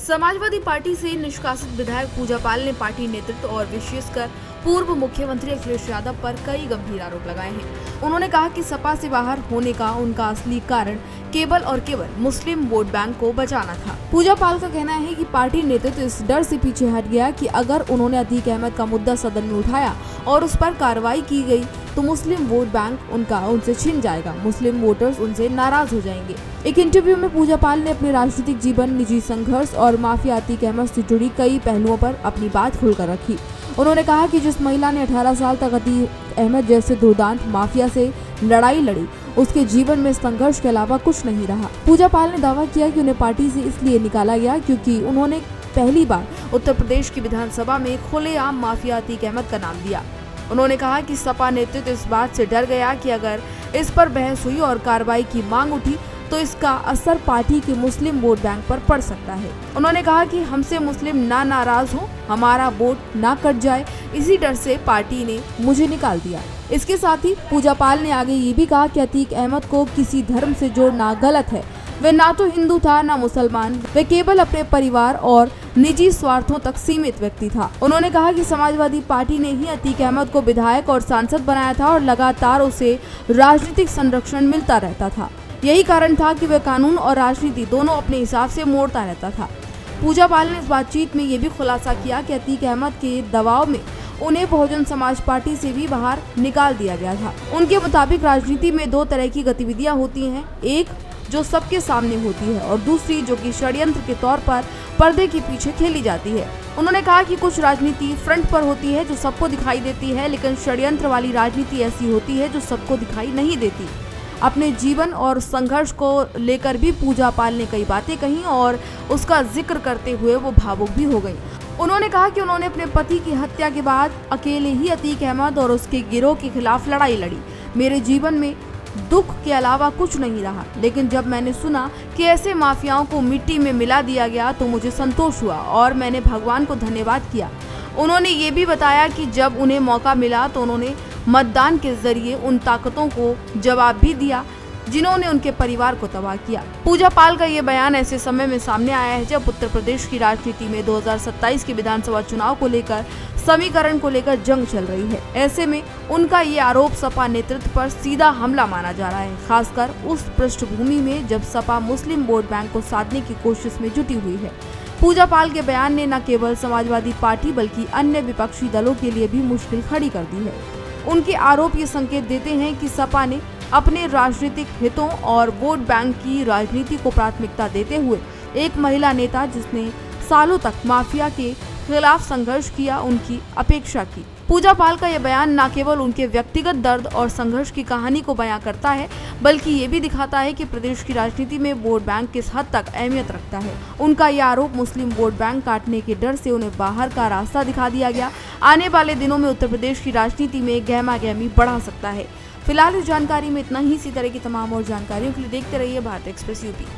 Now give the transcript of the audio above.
Samajwadi party से निष्कासित विधायक पूजा पाल ने पार्टी नेतृत्व और विशेषकर पूर्व मुख्यमंत्री अखिलेश यादव पर कई गंभीर आरोप लगाए हैं। उन्होंने कहा कि सपा से बाहर होने का उनका असली कारण केवल और केवल मुस्लिम वोट बैंक को बचाना था। पूजा पाल का कहना है कि पार्टी नेतृत्व इस डर से पीछे हट गया कि अगर उन्होंने अतीक अहमद का मुद्दा सदन में उठाया और उस पर कार्रवाई की गई तो मुस्लिम वोट बैंक उनसे छिन जाएगा, मुस्लिम वोटर्स उनसे नाराज हो जाएंगे। एक इंटरव्यू में पूजा पाल ने अपने राजनीतिक जीवन, निजी संघर्ष और माफिया अतीक अहमद से जुड़ी कई पहलुओं पर अपनी बात खुलकर रखी। उन्होंने कहा कि जिस महिला ने 18 साल तक अतीक अहमद जैसे दुर्दांत माफिया से लड़ाई लड़ी, उसके जीवन में संघर्ष के अलावा कुछ नहीं रहा। पूजा पाल ने दावा किया कि उन्हें पार्टी से इसलिए निकाला गया क्योंकि उन्होंने पहली बार उत्तर प्रदेश की विधानसभा में खुलेआम माफिया अतीक अहमद का नाम दिया। उन्होंने कहा कि सपा नेतृत्व इस बात से डर गया कि अगर इस पर बहस हुई और कार्रवाई की मांग उठी तो इसका असर पार्टी के मुस्लिम वोट बैंक पर पड़ सकता है। उन्होंने कहा कि हमसे मुस्लिम ना नाराज हो, हमारा वोट ना कट जाए, इसी डर से पार्टी ने मुझे निकाल दिया। इसके साथ ही पूजा पाल ने आगे ये भी कहा कि अतीक अहमद को किसी धर्म से जोड़ना गलत है। वे ना तो हिंदू था ना मुसलमान, वे केवल अपने परिवार और निजी स्वार्थों तक सीमित व्यक्ति था। उन्होंने कहा कि समाजवादी पार्टी ने ही अतीक अहमद को विधायक और सांसद बनाया था और लगातार उसे राजनीतिक संरक्षण मिलता रहता था। यही कारण था कि वह कानून और राजनीति दोनों अपने हिसाब से मोड़ता रहता था। पूजा पाल ने इस बातचीत में ये भी खुलासा किया कि अतीक अहमद के दबाव में उन्हें बहुजन समाज पार्टी से भी बाहर निकाल दिया गया था। उनके मुताबिक राजनीति में दो तरह की गतिविधियां होती हैं, एक जो सबके सामने होती है और दूसरी जो कि षड्यंत्र के तौर पर पर्दे के पीछे खेली जाती है। उन्होंने कहा कि कुछ राजनीति फ्रंट पर होती है जो सबको दिखाई देती है, लेकिन षड्यंत्र वाली राजनीति ऐसी होती है जो सबको दिखाई नहीं देती। अपने जीवन और संघर्ष को लेकर भी पूजा पाल ने कई बातें कही और उसका जिक्र करते हुए वो भावुक भी हो गई। उन्होंने कहा कि उन्होंने अपने पति की हत्या के बाद अकेले ही अतीक अहमद और उसके गिरोह के खिलाफ लड़ाई लड़ी। मेरे जीवन में दुख के अलावा कुछ नहीं रहा, लेकिन जब मैंने सुना कि ऐसे माफियाओं को मिट्टी में मिला दिया गया तो मुझे संतोष हुआ और मैंने भगवान को धन्यवाद किया। उन्होंने ये भी बताया कि जब उन्हें मौका मिला तो उन्होंने मतदान के जरिए उन ताकतों को जवाब भी दिया जिन्होंने उनके परिवार को तबाह किया। पूजा पाल का ये बयान ऐसे समय में सामने आया है जब उत्तर प्रदेश की राजनीति में 2027 के विधानसभा चुनाव को लेकर समीकरण को लेकर जंग चल रही है। ऐसे में उनका ये आरोप सपा नेतृत्व पर सीधा हमला माना जा रहा है, खासकर उस पृष्ठभूमि में जब सपा मुस्लिम वोट बैंक को साधने की कोशिश में जुटी हुई है। पूजा पाल के बयान ने न केवल समाजवादी पार्टी बल्कि अन्य विपक्षी दलों के लिए भी मुश्किल खड़ी कर दी है। उनके आरोप ये संकेत देते हैं कि सपा ने अपने राजनीतिक हितों और वोट बैंक की राजनीति को प्राथमिकता देते हुए एक महिला नेता जिसने सालों तक माफिया के खिलाफ संघर्ष किया, उनकी अपेक्षा की। पूजा पाल का यह बयान न केवल उनके व्यक्तिगत दर्द और संघर्ष की कहानी को बयां करता है, बल्कि ये भी दिखाता है कि प्रदेश की राजनीति में वोट बैंक किस हद तक अहमियत रखता है। उनका यह आरोप मुस्लिम वोट बैंक काटने के डर से उन्हें बाहर का रास्ता दिखा दिया गया, आने वाले दिनों में उत्तर प्रदेश की राजनीति में गहमा-गहमी बढ़ा सकता है। फिलहाल इस जानकारी में इतना ही। इसी तरह की तमाम और जानकारियों के लिए देखते रहिए भारत एक्सप्रेस यूपी।